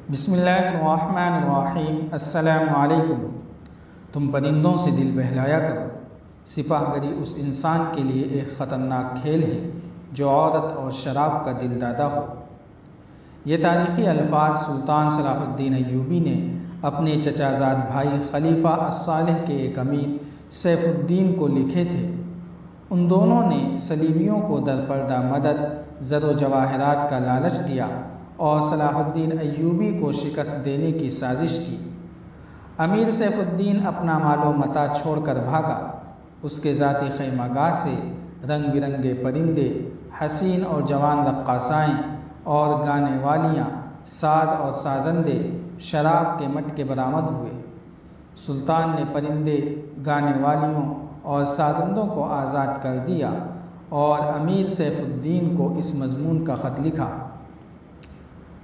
بسم اللہ الرحمن الرحیم۔ السلام علیکم۔ تم پرندوں سے دل بہلایا کرو، سپاہ گری اس انسان کے لیے ایک خطرناک کھیل ہے جو عورت اور شراب کا دل دادا ہو۔ یہ تاریخی الفاظ سلطان صلاح الدین ایوبی نے اپنے چچا زاد بھائی خلیفہ الصالح کے ایک امیر سیف الدین کو لکھے تھے۔ ان دونوں نے صلیبیوں کو درپردہ مدد، زر و جواہرات کا لالچ دیا اور صلاح الدین ایوبی کو شکست دینے کی سازش کی۔ امیر سیف الدین اپنا مال و متاع چھوڑ کر بھاگا۔ اس کے ذاتی خیمہ گاہ سے رنگ برنگے پرندے، حسین اور جوان رقاصائیں اور گانے والیاں، ساز اور سازندے، شراب کے مٹکے برآمد ہوئے۔ سلطان نے پرندے، گانے والیوں اور سازندوں کو آزاد کر دیا اور امیر سیف الدین کو اس مضمون کا خط لکھا: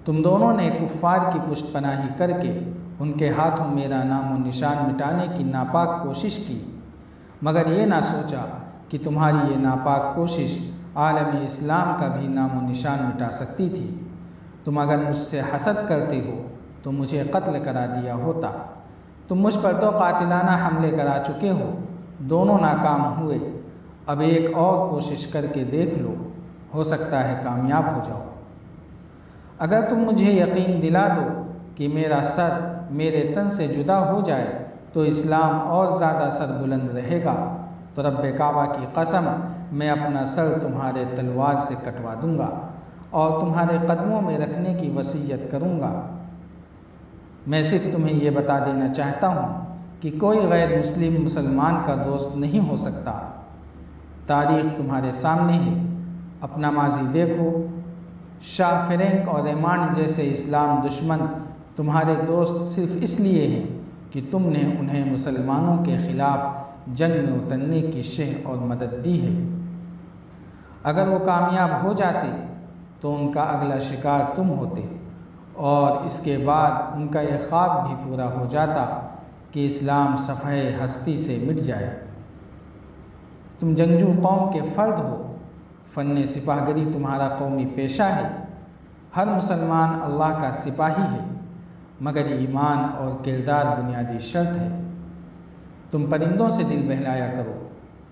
تم دونوں نے کفار کی پشت پناہی کر کے ان کے ہاتھوں میرا نام و نشان مٹانے کی ناپاک کوشش کی، مگر یہ نہ سوچا کہ تمہاری یہ ناپاک کوشش عالم اسلام کا بھی نام و نشان مٹا سکتی تھی۔ تم اگر مجھ سے حسد کرتے ہو تو مجھے قتل کرا دیا ہوتا۔ تم مجھ پر 2 قاتلانہ حملے کرا چکے ہو، دونوں ناکام ہوئے۔ اب ایک اور کوشش کر کے دیکھ لو، ہو سکتا ہے کامیاب ہو جاؤ۔ اگر تم مجھے یقین دلا دو کہ میرا سر میرے تن سے جدا ہو جائے تو اسلام اور زیادہ سر بلند رہے گا، تو رب کعبہ کی قسم میں اپنا سر تمہارے تلوار سے کٹوا دوں گا اور تمہارے قدموں میں رکھنے کی وصیت کروں گا۔ میں صرف تمہیں یہ بتا دینا چاہتا ہوں کہ کوئی غیر مسلم مسلمان کا دوست نہیں ہو سکتا۔ تاریخ تمہارے سامنے ہے، اپنا ماضی دیکھو۔ شاہ فرینک اور ریمانڈ جیسے اسلام دشمن تمہارے دوست صرف اس لیے ہیں کہ تم نے انہیں مسلمانوں کے خلاف جنگ میں اترنے کی شہ اور مدد دی ہے۔ اگر وہ کامیاب ہو جاتے تو ان کا اگلا شکار تم ہوتے اور اس کے بعد ان کا یہ خواب بھی پورا ہو جاتا کہ اسلام صفحۂ ہستی سے مٹ جائے۔ تم جنگجو قوم کے فرد ہو، فن سپاہ گری تمہارا قومی پیشہ ہے۔ ہر مسلمان اللہ کا سپاہی ہے، مگر ایمان اور کردار بنیادی شرط ہے۔ تم پرندوں سے دل بہلایا کرو،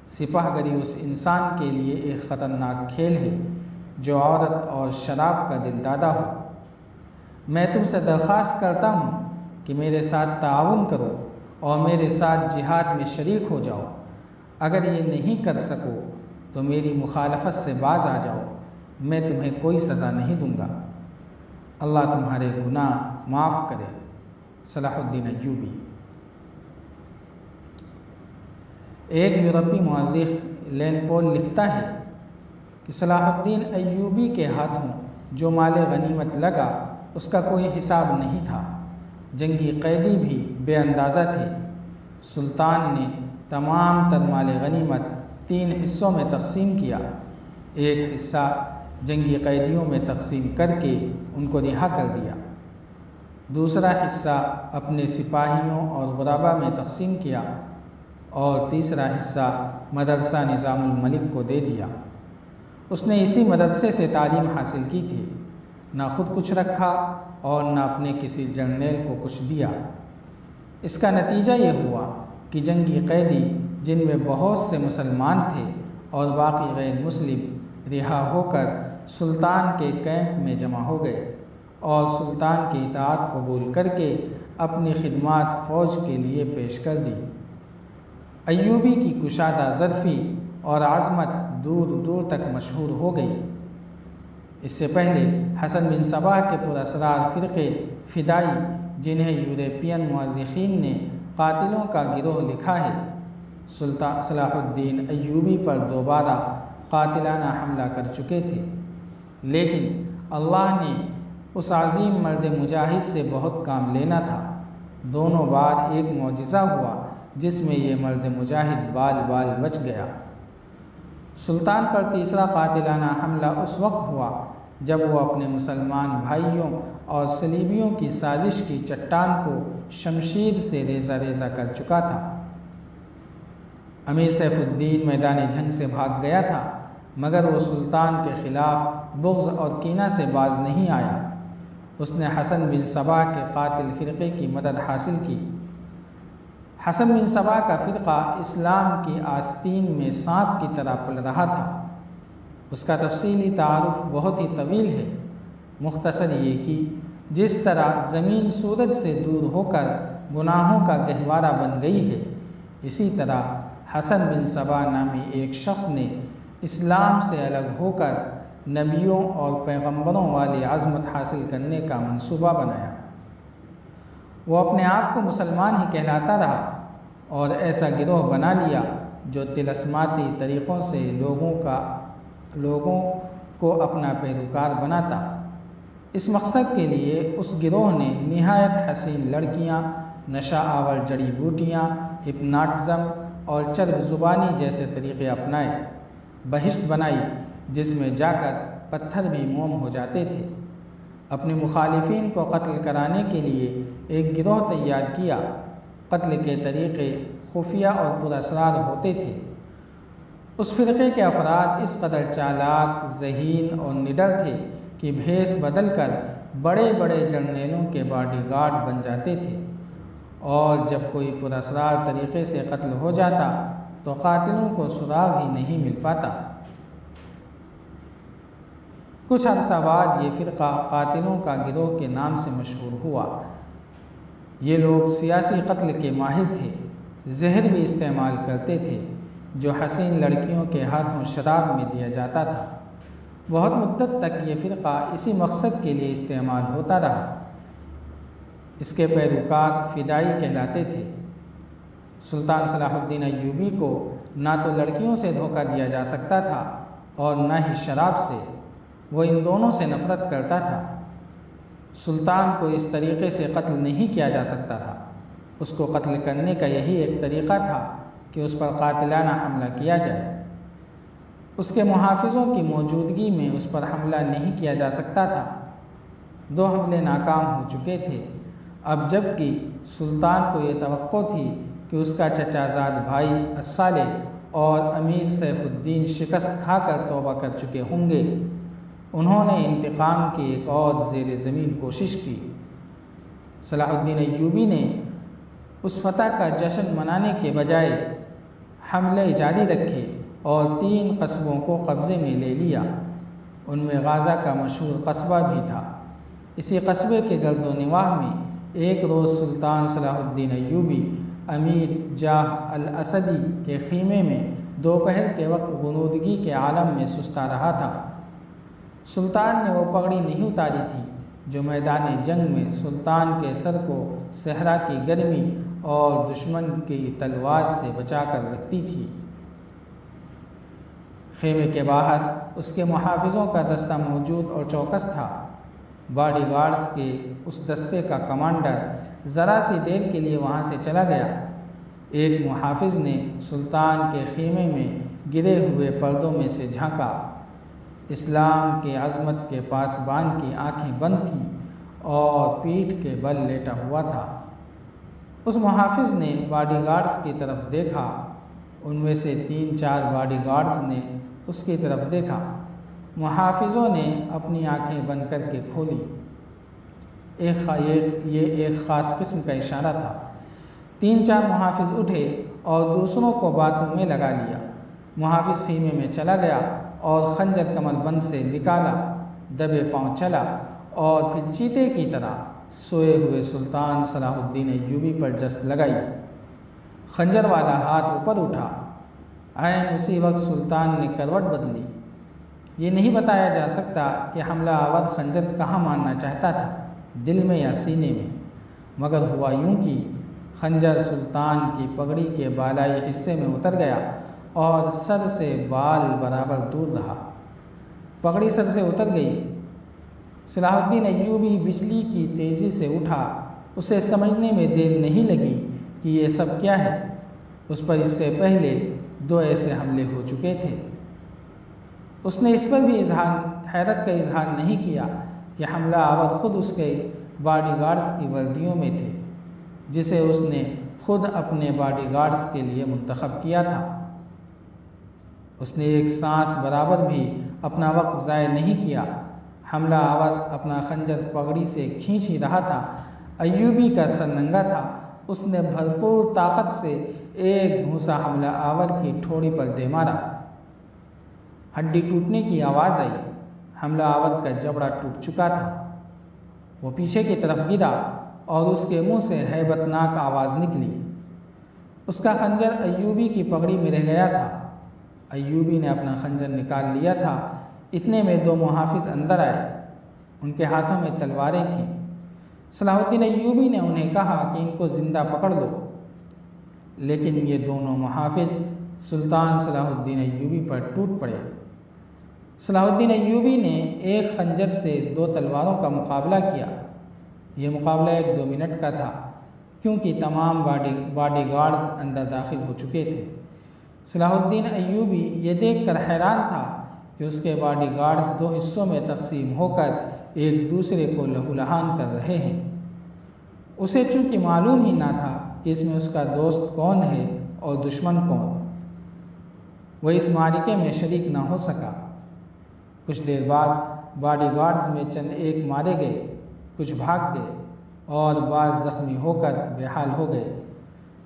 سپاہ گری اس انسان کے لیے ایک خطرناک کھیل ہے جو عورت اور شراب کا دل دادا ہو۔ میں تم سے درخواست کرتا ہوں کہ میرے ساتھ تعاون کرو اور میرے ساتھ جہاد میں شریک ہو جاؤ۔ اگر یہ نہیں کر سکو تو میری مخالفت سے باز آ جاؤ، میں تمہیں کوئی سزا نہیں دوں گا۔ اللہ تمہارے گناہ معاف کرے۔ صلاح الدین ایوبی۔ ایک یورپی مورخ لین پول لکھتا ہے کہ صلاح الدین ایوبی کے ہاتھوں جو مال غنیمت لگا اس کا کوئی حساب نہیں تھا۔ جنگی قیدی بھی بے اندازہ تھے۔ سلطان نے تمام تر مال غنیمت 3 حصوں میں تقسیم کیا۔ ایک حصہ جنگی قیدیوں میں تقسیم کر کے ان کو رہا کر دیا۔ دوسرا حصہ اپنے سپاہیوں اور غربا میں تقسیم کیا اور تیسرا حصہ مدرسہ نظام الملک کو دے دیا۔ اس نے اسی مدرسے سے تعلیم حاصل کی تھی، نہ خود کچھ رکھا اور نہ اپنے کسی جرنیل کو کچھ دیا۔ اس کا نتیجہ یہ ہوا کہ جنگی قیدی، جن میں بہت سے مسلمان تھے اور باقی غیر مسلم، رہا ہو کر سلطان کے کیمپ میں جمع ہو گئے اور سلطان کی اطاعت قبول کر کے اپنی خدمات فوج کے لیے پیش کر دی۔ ایوبی کی کشادہ ظرفی اور عظمت دور دور تک مشہور ہو گئی۔ اس سے پہلے حسن بن صباح کے پراسرار فرقے فدائی، جنہیں یورپین مورخین نے قاتلوں کا گروہ لکھا ہے، سلطان صلاح الدین ایوبی پر دوبارہ قاتلانہ حملہ کر چکے تھے، لیکن اللہ نے اس عظیم مرد مجاہد سے بہت کام لینا تھا۔ دونوں بار ایک معجزہ ہوا جس میں یہ مرد مجاہد بال بال بچ گیا۔ سلطان پر تیسرا قاتلانہ حملہ اس وقت ہوا جب وہ اپنے مسلمان بھائیوں اور صلیبیوں کی سازش کی چٹان کو شمشیر سے ریزہ ریزہ کر چکا تھا۔ امیر سیف الدین میدان جنگ سے بھاگ گیا تھا، مگر وہ سلطان کے خلاف بغض اور کینہ سے باز نہیں آیا۔ اس نے حسن بن صبا کے قاتل فرقے کی مدد حاصل کی۔ حسن بن صبا کا فرقہ اسلام کی آستین میں سانپ کی طرح پل رہا تھا۔ اس کا تفصیلی تعارف بہت ہی طویل ہے، مختصر یہ کہ جس طرح زمین سورج سے دور ہو کر گناہوں کا گہوارہ بن گئی ہے، اسی طرح حسن بن صبا نامی ایک شخص نے اسلام سے الگ ہو کر نبیوں اور پیغمبروں والی عظمت حاصل کرنے کا منصوبہ بنایا۔ وہ اپنے آپ کو مسلمان ہی کہلاتا رہا اور ایسا گروہ بنا لیا جو طلسماتی طریقوں سے لوگوں کو اپنا پیروکار بناتا۔ اس مقصد کے لیے اس گروہ نے نہایت حسین لڑکیاں، نشہ آور جڑی بوٹیاں، ہپناٹزم اور چرب زبانی جیسے طریقے اپنائے۔ بہشت بنائی جس میں جا کر پتھر بھی موم ہو جاتے تھے۔ اپنے مخالفین کو قتل کرانے کے لیے ایک گروہ تیار کیا۔ قتل کے طریقے خفیہ اور پراسرار ہوتے تھے۔ اس فرقے کے افراد اس قدر چالاک، ذہین اور نڈر تھے کہ بھیس بدل کر بڑے بڑے جرنیلوں کے باڈی گارڈ بن جاتے تھے، اور جب کوئی پراسرار طریقے سے قتل ہو جاتا تو قاتلوں کو سراغ ہی نہیں مل پاتا۔ کچھ عرصہ بعد یہ فرقہ قاتلوں کا گروہ کے نام سے مشہور ہوا۔ یہ لوگ سیاسی قتل کے ماہر تھے، زہر بھی استعمال کرتے تھے جو حسین لڑکیوں کے ہاتھوں شراب میں دیا جاتا تھا۔ بہت مدت تک یہ فرقہ اسی مقصد کے لیے استعمال ہوتا رہا۔ اس کے پیروکار فدائی کہلاتے تھے۔ سلطان صلاح الدین ایوبی کو نہ تو لڑکیوں سے دھوکہ دیا جا سکتا تھا اور نہ ہی شراب سے، وہ ان دونوں سے نفرت کرتا تھا۔ سلطان کو اس طریقے سے قتل نہیں کیا جا سکتا تھا۔ اس کو قتل کرنے کا یہی ایک طریقہ تھا کہ اس پر قاتلانہ حملہ کیا جائے۔ اس کے محافظوں کی موجودگی میں اس پر حملہ نہیں کیا جا سکتا تھا۔ 2 حملے ناکام ہو چکے تھے۔ اب جب کہ سلطان کو یہ توقع تھی کہ اس کا چچا زاد بھائی الصالح اور امیر سیف الدین شکست کھا کر توبہ کر چکے ہوں گے، انہوں نے انتقام کی ایک اور زیر زمین کوشش کی۔ صلاح الدین ایوبی نے اس فتح کا جشن منانے کے بجائے حملے جاری رکھے اور 3 قصبوں کو قبضے میں لے لیا۔ ان میں غازہ کا مشہور قصبہ بھی تھا۔ اسی قصبے کے گرد و نواح میں ایک روز سلطان صلاح الدین ایوبی امیر جاہ الاسدی کے خیمے میں دوپہر کے وقت غنودگی کے عالم میں سستا رہا تھا۔ سلطان نے وہ پگڑی نہیں اتاری تھی جو میدان جنگ میں سلطان کے سر کو صحرا کی گرمی اور دشمن کی تلوار سے بچا کر رکھتی تھی۔ خیمے کے باہر اس کے محافظوں کا دستہ موجود اور چوکس تھا۔ باڈی گارڈز کے اس دستے کا کمانڈر ذرا سی دیر کے لیے وہاں سے چلا گیا۔ ایک محافظ نے سلطان کے خیمے میں گرے ہوئے پردوں میں سے جھانکا۔ اسلام کی عظمت کے پاسبان کی آنکھیں بند تھیں اور پیٹھ کے بل لیٹا ہوا تھا۔ اس محافظ نے باڈی گارڈز کی طرف دیکھا۔ ان میں سے 3-4 باڈی گارڈز نے اس کی طرف دیکھا۔ محافظوں نے اپنی آنکھیں بند کر کے کھولی۔ یہ ایک خاص قسم کا اشارہ تھا۔ 3-4 محافظ اٹھے اور دوسروں کو باتوں میں لگا لیا۔ محافظ خیمے میں چلا گیا اور خنجر کمر بند سے نکالا، دبے پاؤں چلا اور پھر چیتے کی طرح سوئے ہوئے سلطان صلاح الدین ایوبی پر جست لگائی۔ خنجر والا ہاتھ اوپر اٹھا۔ عین اسی وقت سلطان نے کروٹ بدلی۔ یہ نہیں بتایا جا سکتا کہ حملہ آور خنجر کہاں مارنا چاہتا تھا، دل میں یا سینے میں، مگر ہوا یوں کہ خنجر سلطان کی پگڑی کے بالائی حصے میں اتر گیا اور سر سے بال برابر دور رہا۔ پگڑی سر سے اتر گئی۔ صلاح الدین ایوبی بجلی کی تیزی سے اٹھا۔ اسے سمجھنے میں دیر نہیں لگی کہ یہ سب کیا ہے۔ اس پر اس سے پہلے 2 ایسے حملے ہو چکے تھے۔ اس نے اس پر بھی حیرت کا اظہار نہیں کیا کہ حملہ آور خود اس کے باڈی گارڈز کی وردیوں میں تھے، جسے اس نے خود اپنے باڈی گارڈز کے لیے منتخب کیا تھا۔ اس نے ایک سانس برابر بھی اپنا وقت ضائع نہیں کیا۔ حملہ آور اپنا خنجر پگڑی سے کھینچ ہی رہا تھا، ایوبی کا سر ننگا تھا۔ اس نے بھرپور طاقت سے ایک گھونسا حملہ آور کی ٹھوڑی پر دے مارا۔ ہڈی ٹوٹنے کی آواز آئی۔ حملہ آور کا جبڑا ٹوٹ چکا تھا۔ وہ پیچھے کی طرف گرا اور اس کے منہ سے ہیبت ناک آواز نکلی۔ اس کا خنجر ایوبی کی پگڑی میں رہ گیا تھا۔ ایوبی نے اپنا خنجر نکال لیا تھا۔ اتنے میں دو محافظ اندر آئے۔ ان کے ہاتھوں میں تلواریں تھیں۔ صلاح الدین ایوبی نے انہیں کہا کہ ان کو زندہ پکڑ لو، لیکن یہ دونوں محافظ سلطان صلاح الدین ایوبی پر ٹوٹ پڑے۔ صلاح الدین ایوبی نے ایک خنجر سے دو تلواروں کا مقابلہ کیا۔ یہ مقابلہ 1-2 منٹ کا تھا، کیونکہ تمام باڈی گارڈز اندر داخل ہو چکے تھے۔ صلاح الدین ایوبی یہ دیکھ کر حیران تھا کہ اس کے باڈی گارڈز 2 حصوں میں تقسیم ہو کر ایک دوسرے کو لہولہان کر رہے ہیں۔ اسے چونکہ معلوم ہی نہ تھا کہ اس میں اس کا دوست کون ہے اور دشمن کون، وہ اس معرکے میں شریک نہ ہو سکا۔ کچھ دیر بعد باڈی گارڈز میں چند ایک مارے گئے، کچھ بھاگ گئے اور بعض زخمی ہو کر بے حال ہو گئے۔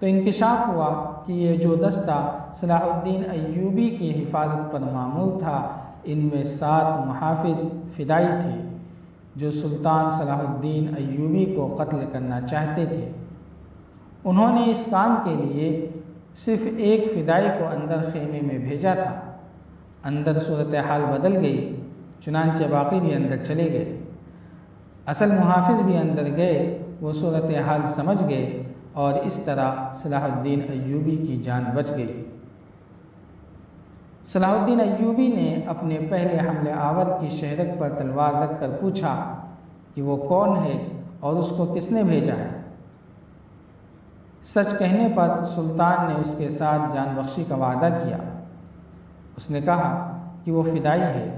تو انکشاف ہوا کہ یہ جو دستہ صلاح الدین ایوبی کی حفاظت پر معمول تھا، ان میں 7 محافظ فدائی تھے جو سلطان صلاح الدین ایوبی کو قتل کرنا چاہتے تھے۔ انہوں نے اس کام کے لیے صرف ایک فدائی کو اندر خیمے میں بھیجا تھا۔ اندر صورتحال بدل گئی، چنانچہ باقی بھی اندر چلے گئے۔ اصل محافظ بھی اندر گئے، وہ صورتحال سمجھ گئے اور اس طرح صلاح الدین ایوبی کی جان بچ گئی۔ صلاح الدین ایوبی نے اپنے پہلے حملے آور کی شہرک پر تلوار رکھ کر پوچھا کہ وہ کون ہے اور اس کو کس نے بھیجا ہے۔ سچ کہنے پر سلطان نے اس کے ساتھ جان بخشی کا وعدہ کیا۔ اس نے کہا کہ وہ فدائی ہے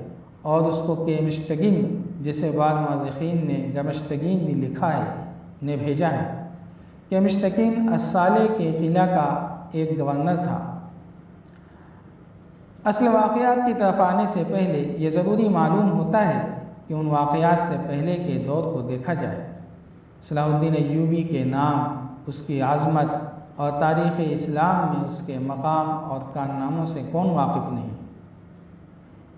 اور اس کو کیمشتگین، جسے بعض مورخین نے گمشتگین بھی لکھا ہے، نے بھیجا ہے۔ کیمشتگین الصالح کے قلعہ کا ایک گورنر تھا۔ اصل واقعات کی طرف آنے سے پہلے یہ ضروری معلوم ہوتا ہے کہ ان واقعات سے پہلے کے دور کو دیکھا جائے۔ صلاح الدین ایوبی کے نام، اس کی عظمت اور تاریخ اسلام میں اس کے مقام اور کارناموں سے کون واقف نہیں؟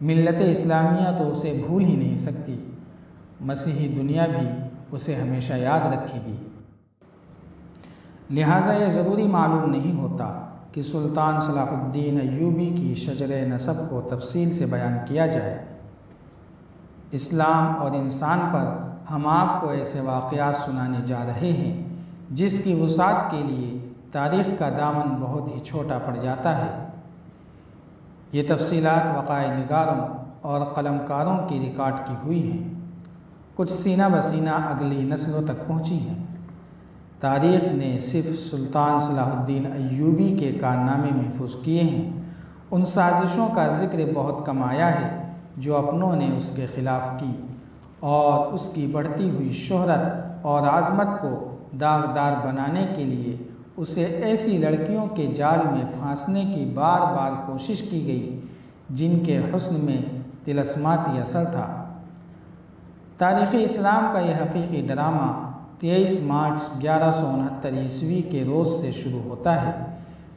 ملت اسلامیہ تو اسے بھول ہی نہیں سکتی، مسیحی دنیا بھی اسے ہمیشہ یاد رکھے گی۔ لہٰذا یہ ضروری معلوم نہیں ہوتا کہ سلطان صلاح الدین ایوبی کی شجر نسب کو تفصیل سے بیان کیا جائے۔ اسلام اور انسان پر ہم آپ کو ایسے واقعات سنانے جا رہے ہیں جس کی وسعت کے لیے تاریخ کا دامن بہت ہی چھوٹا پڑ جاتا ہے۔ یہ تفصیلات وقائع نگاروں اور قلمکاروں کی ریکارڈ کی ہوئی ہیں، کچھ سینہ بسینہ اگلی نسلوں تک پہنچی ہیں۔ تاریخ نے صرف سلطان صلاح الدین ایوبی کے کارنامے محفوظ کیے ہیں، ان سازشوں کا ذکر بہت کم آیا ہے جو اپنوں نے اس کے خلاف کی، اور اس کی بڑھتی ہوئی شہرت اور عظمت کو داغدار بنانے کے لیے اسے ایسی لڑکیوں کے جال میں پھانسنے کی بار بار کوشش کی گئی جن کے حسن میں طلسماتی اثر تھا۔ تاریخ اسلام کا یہ حقیقی ڈرامہ 23 مارچ 1169 عیسوی کے روز سے شروع ہوتا ہے،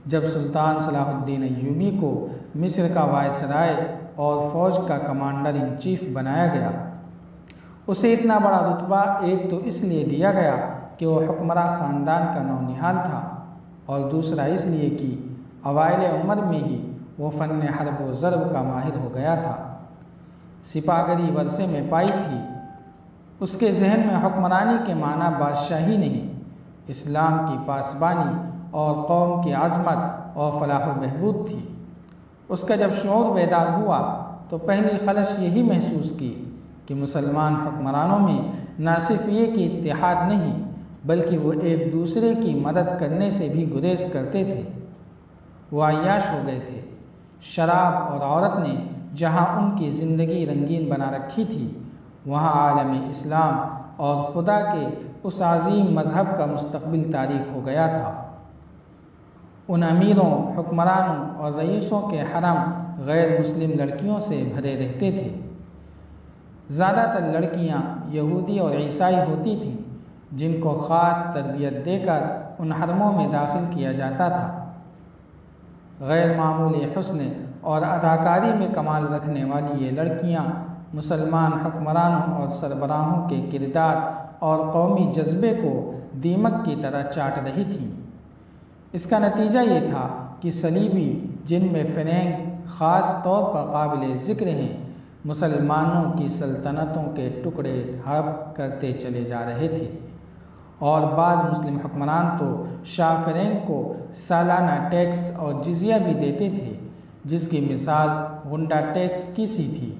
جب سلطان صلاح الدین ایوبی کو مصر کا وائسرائے اور فوج کا کمانڈر ان چیف بنایا گیا۔ اسے اتنا بڑا رتبہ ایک تو اس لیے دیا گیا کہ وہ حکمراں خاندان کا نونہال تھا، اور دوسرا اس لیے کہ اوائل عمر میں ہی وہ فن حرب و ضرب کا ماہر ہو گیا تھا۔ سپاہگری ورثے میں پائی تھی۔ اس کے ذہن میں حکمرانی کے معنی بادشاہی نہیں، اسلام کی پاسبانی اور قوم کی عظمت اور فلاح و بہبود تھی۔ اس کا جب شعور بیدار ہوا تو پہلی خلش یہی محسوس کی کہ مسلمان حکمرانوں میں نہ صرف یہ کہ اتحاد نہیں، بلکہ وہ ایک دوسرے کی مدد کرنے سے بھی گریز کرتے تھے۔ وہ عیاش ہو گئے تھے۔ شراب اور عورت نے جہاں ان کی زندگی رنگین بنا رکھی تھی، وہاں عالم اسلام اور خدا کے اس عظیم مذہب کا مستقبل تاریک ہو گیا تھا۔ ان امیروں، حکمرانوں اور رئیسوں کے حرم غیر مسلم لڑکیوں سے بھرے رہتے تھے۔ زیادہ تر لڑکیاں یہودی اور عیسائی ہوتی تھیں جن کو خاص تربیت دے کر ان حرموں میں داخل کیا جاتا تھا۔ غیر معمولی حسن اور اداکاری میں کمال رکھنے والی یہ لڑکیاں مسلمان حکمرانوں اور سربراہوں کے کردار اور قومی جذبے کو دیمک کی طرح چاٹ رہی تھیں۔ اس کا نتیجہ یہ تھا کہ صلیبی، جن میں فرینک خاص طور پر قابل ذکر ہیں، مسلمانوں کی سلطنتوں کے ٹکڑے ہڑپ کرتے چلے جا رہے تھے، اور بعض مسلم حکمران تو شاہ فرینک کو سالانہ ٹیکس اور جزیہ بھی دیتے تھے، جس کی مثال غنڈہ ٹیکس کی سی تھی۔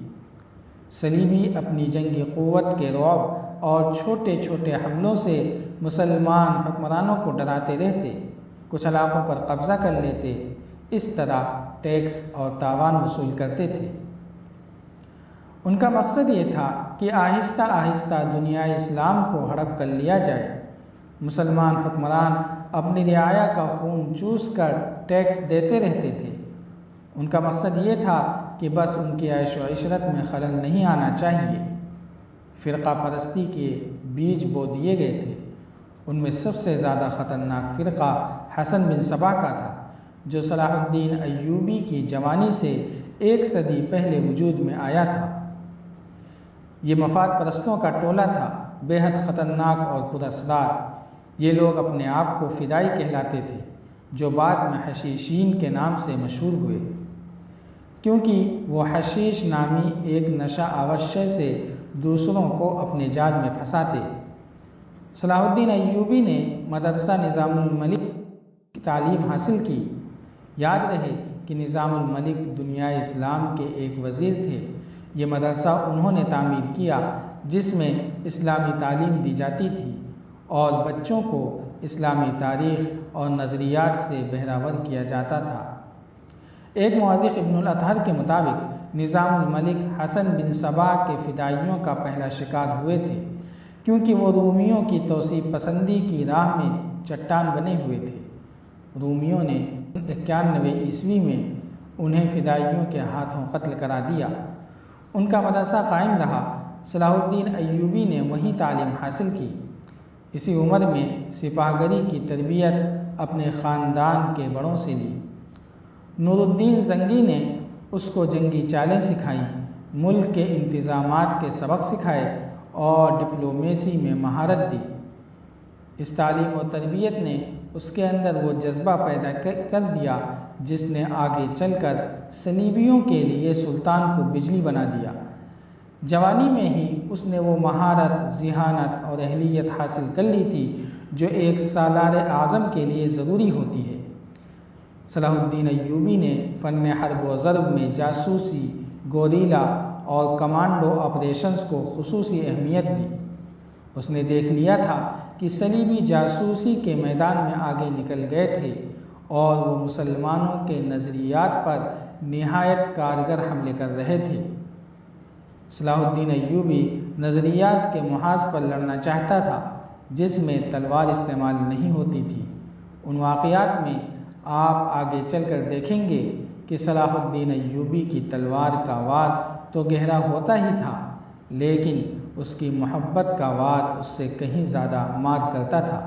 صلیبی اپنی جنگی قوت کے رعب اور چھوٹے چھوٹے حملوں سے مسلمان حکمرانوں کو ڈراتے رہتے، کچھ علاقوں پر قبضہ کر لیتے، اس طرح ٹیکس اور تاوان وصول کرتے تھے۔ ان کا مقصد یہ تھا کہ آہستہ آہستہ دنیا اسلام کو ہڑپ کر لیا جائے۔ مسلمان حکمران اپنی رعایا کا خون چوس کر ٹیکس دیتے رہتے تھے۔ ان کا مقصد یہ تھا کہ بس ان کی عیش و عشرت میں خلل نہیں آنا چاہیے۔ فرقہ پرستی کے بیج بو دیے گئے تھے۔ ان میں سب سے زیادہ خطرناک فرقہ حسن بن صبا کا تھا، جو صلاح الدین ایوبی کی جوانی سے 1 صدی پہلے وجود میں آیا تھا۔ یہ مفاد پرستوں کا ٹولہ تھا، بے حد خطرناک اور پراسرار۔ یہ لوگ اپنے آپ کو فدائی کہلاتے تھے، جو بعد میں حشیشین کے نام سے مشہور ہوئے، کیونکہ وہ حشیش نامی ایک نشہ آور شے سے دوسروں کو اپنے جال میں پھنساتے۔ صلاح الدین ایوبی نے مدرسہ نظام الملک کی تعلیم حاصل کی۔ یاد رہے کہ نظام الملک دنیا اسلام کے ایک وزیر تھے۔ یہ مدرسہ انہوں نے تعمیر کیا، جس میں اسلامی تعلیم دی جاتی تھی اور بچوں کو اسلامی تاریخ اور نظریات سے بہرہ ور کیا جاتا تھا۔ ایک مورخ ابن الاطہر کے مطابق نظام الملک حسن بن صبا کے فدائیوں کا پہلا شکار ہوئے تھے، کیونکہ وہ رومیوں کی توسیع پسندی کی راہ میں چٹان بنے ہوئے تھے۔ رومیوں نے 91 عیسوی میں انہیں فدائیوں کے ہاتھوں قتل کرا دیا۔ ان کا مدرسہ قائم رہا۔ صلاح الدین ایوبی نے وہیں تعلیم حاصل کی۔ اسی عمر میں سپاہ گری کی تربیت اپنے خاندان کے بڑوں سے لی۔ نور الدین زنگی نے اس کو جنگی چالیں سکھائیں، ملک کے انتظامات کے سبق سکھائے اور ڈپلومیسی میں مہارت دی۔ اس تعلیم و تربیت نے اس کے اندر وہ جذبہ پیدا کر دیا جس نے آگے چل کر صلیبیوں کے لیے سلطان کو بجلی بنا دیا۔ جوانی میں ہی اس نے وہ مہارت، ذہانت اور اہلیت حاصل کر لی تھی جو ایک سالار اعظم کے لیے ضروری ہوتی ہے۔ صلاح الدین ایوبی نے فن حرب و ضرب میں جاسوسی، گوریلا اور کمانڈو آپریشنز کو خصوصی اہمیت دی۔ اس نے دیکھ لیا تھا کہ صلیبی جاسوسی کے میدان میں آگے نکل گئے تھے اور وہ مسلمانوں کے نظریات پر نہایت کارگر حملے کر رہے تھے۔ صلاح الدین ایوبی نظریات کے محاذ پر لڑنا چاہتا تھا جس میں تلوار استعمال نہیں ہوتی تھی۔ ان واقعات میں آپ آگے چل کر دیکھیں گے کہ صلاح الدین ایوبی کی تلوار کا وار تو گہرا ہوتا ہی تھا، لیکن اس کی محبت کا وار اس سے کہیں زیادہ مار کرتا تھا۔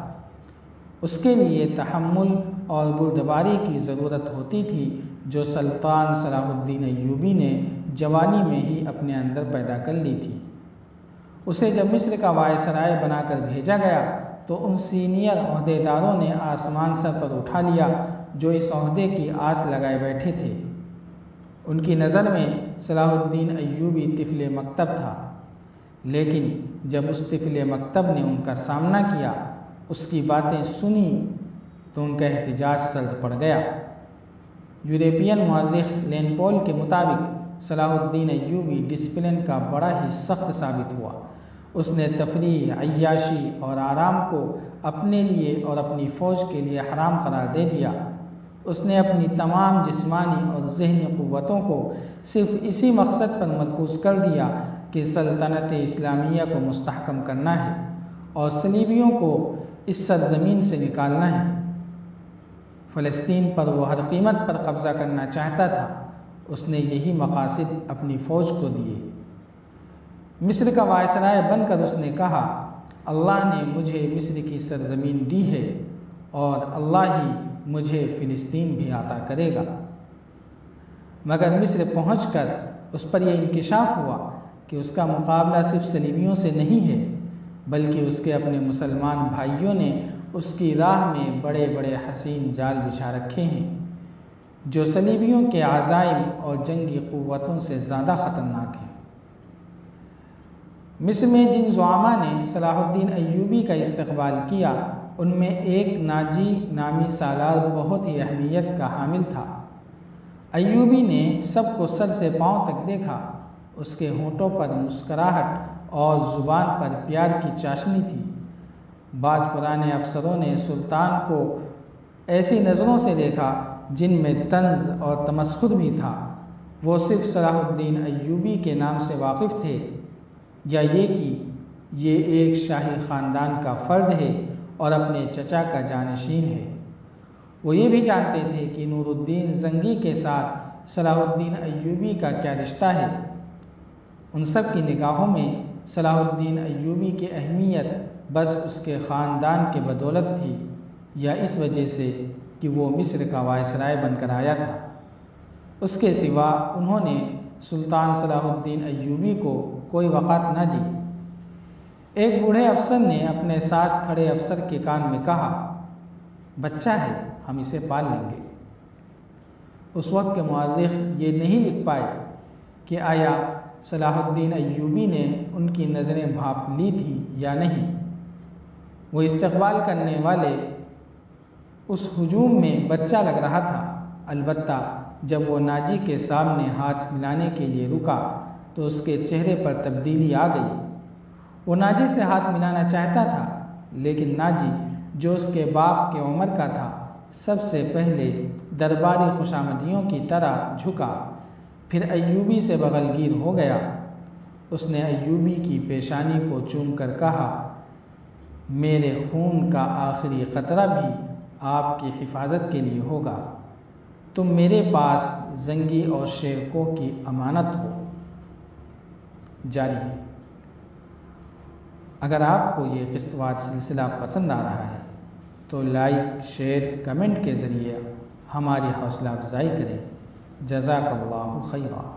اس کے لیے تحمل اور بردباری کی ضرورت ہوتی تھی جو سلطان صلاح الدین ایوبی نے جوانی میں ہی اپنے اندر پیدا کر لی تھی۔ اسے جب مصر کا وائسرائے بنا کر بھیجا گیا تو ان سینئر عہدیداروں نے آسمان سر پر اٹھا لیا جو اس عہدے کی آس لگائے بیٹھے تھے۔ ان کی نظر میں صلاح الدین ایوبی طفل مکتب تھا، لیکن جب اس طفل مکتب نے ان کا سامنا کیا، اس کی باتیں سنی تو ان کا احتجاج سرد پڑ گیا۔ یورپین مورخ لین پول کے مطابق صلاح الدین ایوبی ڈسپلن کا بڑا ہی سخت ثابت ہوا۔ اس نے تفریح، عیاشی اور آرام کو اپنے لیے اور اپنی فوج کے لیے حرام قرار دے دیا۔ اس نے اپنی تمام جسمانی اور ذہنی قوتوں کو صرف اسی مقصد پر مرکوز کر دیا کہ سلطنت اسلامیہ کو مستحکم کرنا ہے اور صلیبیوں کو اس سرزمین سے نکالنا ہے۔ فلسطین پر وہ ہر قیمت پر قبضہ کرنا چاہتا تھا۔ اس نے یہی مقاصد اپنی فوج کو دیے۔ مصر کا وائسرائے بن کر اس نے کہا اللہ نے مجھے مصر کی سرزمین دی ہے اور اللہ ہی مجھے فلسطین بھی عطا کرے گا۔ مگر مصر پہنچ کر اس پر یہ انکشاف ہوا کہ اس کا مقابلہ صرف صلیبیوں سے نہیں ہے بلکہ اس کے اپنے مسلمان بھائیوں نے اس کی راہ میں بڑے بڑے حسین جال بچھا رکھے ہیں جو صلیبیوں کے عزائم اور جنگی قوتوں سے زیادہ خطرناک ہیں۔ مصر میں جن زعماء نے صلاح الدین ایوبی کا استقبال کیا ان میں ایک ناجی نامی سالار بہت ہی اہمیت کا حامل تھا۔ ایوبی نے سب کو سر سے پاؤں تک دیکھا، اس کے ہونٹوں پر مسکراہٹ اور زبان پر پیار کی چاشنی تھی۔ بعض پرانے افسروں نے سلطان کو ایسی نظروں سے دیکھا جن میں طنز اور تمسخر بھی تھا۔ وہ صرف صلاح الدین ایوبی کے نام سے واقف تھے یا یہ کہ یہ ایک شاہی خاندان کا فرد ہے اور اپنے چچا کا جانشین ہے۔ وہ یہ بھی جانتے تھے کہ نور الدین زنگی کے ساتھ صلاح الدین ایوبی کا کیا رشتہ ہے۔ ان سب کی نگاہوں میں صلاح الدین ایوبی کی اہمیت بس اس کے خاندان کے بدولت تھی یا اس وجہ سے کہ وہ مصر کا وائسرائے بن کر آیا تھا۔ اس کے سوا انہوں نے سلطان صلاح الدین ایوبی کو کوئی وقت نہ دی۔ ایک بوڑھے افسر نے اپنے ساتھ کھڑے افسر کے کان میں کہا بچہ ہے، ہم اسے پال لیں گے۔ اس وقت کے مورخ یہ نہیں لکھ پائے کہ آیا صلاح الدین ایوبی نے ان کی نظریں بھانپ لی تھی یا نہیں۔ وہ استقبال کرنے والے اس ہجوم میں بچہ لگ رہا تھا، البتہ جب وہ ناجی کے سامنے ہاتھ ملانے کے لیے رکا تو اس کے چہرے پر تبدیلی آ گئی۔ وہ ناجی سے ہاتھ ملانا چاہتا تھا لیکن ناجی جو اس کے باپ کے عمر کا تھا سب سے پہلے درباری خوشامدیوں کی طرح جھکا، پھر ایوبی سے بغل گیر ہو گیا۔ اس نے ایوبی کی پیشانی کو چوم کر کہا میرے خون کا آخری قطرہ بھی آپ کی حفاظت کے لیے ہوگا، تم میرے پاس زنگی اور شیرکو کی امانت ہو۔ جاری ہے۔ اگر آپ کو یہ قسط وار سلسلہ پسند آ رہا ہے تو لائک، شیئر، کمنٹ کے ذریعے ہماری حوصلہ افزائی کریں۔ جزاک اللہ خیرا۔